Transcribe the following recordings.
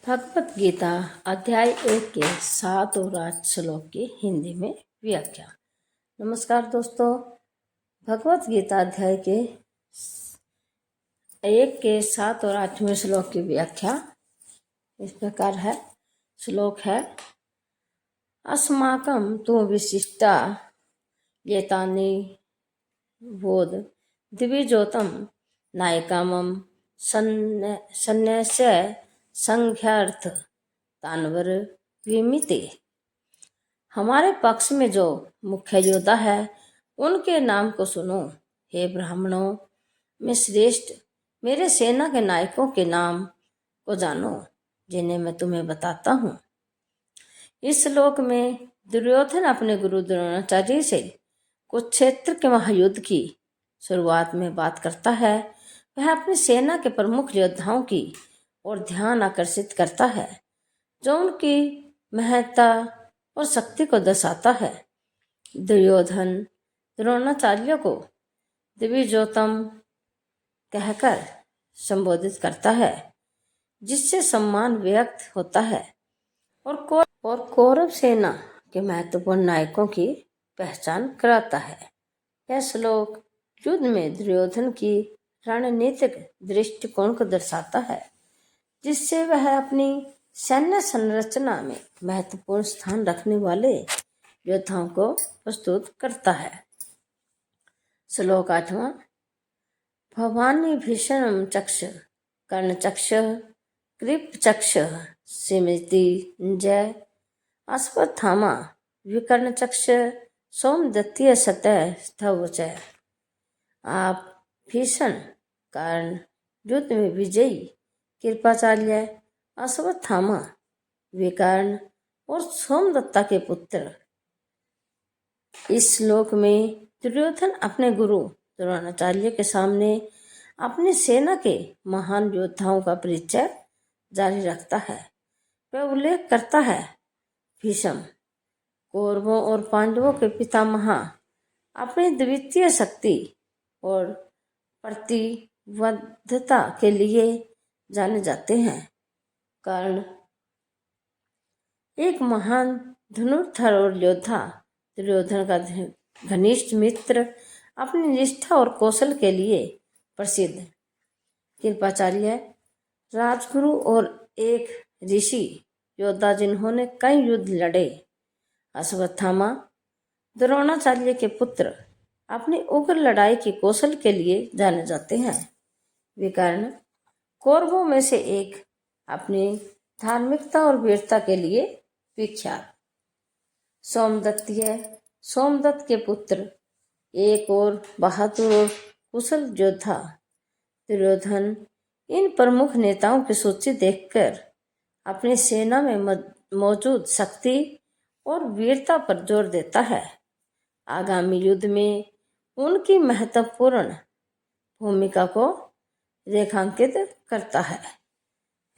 भगवत गीता अध्याय 1 के 7 और 8 श्लोक की हिंदी में व्याख्या। नमस्कार दोस्तों, भगवत गीता अध्याय के 1 के 7 और 8वें श्लोक की व्याख्या इस प्रकार है। श्लोक है, अस्माकं तु विशिष्टा एतानि बोध दिविजोतम नायकामं सन्न्यास्य संख्यार्थ तानवर विमिते। हमारे पक्ष में जो मुख्य योद्धा है उनके नाम को सुनो। हे ब्राह्मणों में श्रेष्ठ मेरे सेना के नायकों के नाम को जानो, जिन्हें मैं तुम्हें बताता हूँ। इस श्लोक में दुर्योधन अपने गुरु द्रोणाचार्य से कुरुक्षेत्र के महायुद्ध की शुरुआत में बात करता है। वह अपनी सेना के प्रमुख योद्धाओं की और ध्यान आकर्षित करता है, जो उनकी महत्ता और शक्ति को दर्शाता है। दुर्योधन द्रोणाचार्य को दिविजोतम कहकर संबोधित करता है, जिससे सम्मान व्यक्त होता है और कौरव सेना के महत्वपूर्ण नायकों की पहचान कराता है। यह श्लोक युद्ध में दुर्योधन की रणनीतिक दृष्टिकोण को दर्शाता है, जिससे वह अपनी सैन्य संरचना में महत्वपूर्ण स्थान रखने वाले योद्धाओं को प्रस्तुत करता है। श्लोक 8वां, भवानी भीषण चक्ष कर्णचक्ष कृपचक्ष सिमिति जय अश्वत्थामा विकर्णचक्ष सोमदत्तीय सतह स्थव च। आप भीषण कर्ण युद्ध में विजयी कृपाचार्य अश्वत्थामा विकर्ण और सोमदत्ता के पुत्र। इस श्लोक में दुर्योधन अपने गुरु द्रोणाचार्य के सामने अपनी सेना के महान योद्धाओं का परिचय जारी रखता है। वह उल्लेख करता है, भीष्म कौरवों और पांडवों के पितामह अपनी द्वितीय शक्ति और प्रतिबद्धता के लिए जाने जाते हैं। कर्ण एक महान धनुर्धर और योद्धा, दुर्योधन का घनिष्ठ मित्र, अपनी निष्ठा और कौशल के लिए प्रसिद्ध। कृपाचार्य राजगुरु और एक ऋषि योद्धा, जिन्होंने कई युद्ध लड़े। अश्वत्थामा द्रोणाचार्य के पुत्र, अपनी उग्र लड़ाई की कौशल के लिए जाने जाते हैं। विकर्ण कौरवों में से एक, अपनी धार्मिकता और वीरता के लिए विख्यात। सोमदत्त के पुत्र, एक और बहादुर और कुशल योद्धा। दुर्योधन इन प्रमुख नेताओं की सूची देखकर अपनी सेना में मौजूद शक्ति और वीरता पर जोर देता है। आगामी युद्ध में उनकी महत्वपूर्ण भूमिका को रेखांकित करता है।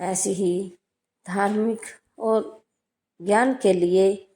ऐसी ही धार्मिक और ज्ञान के लिए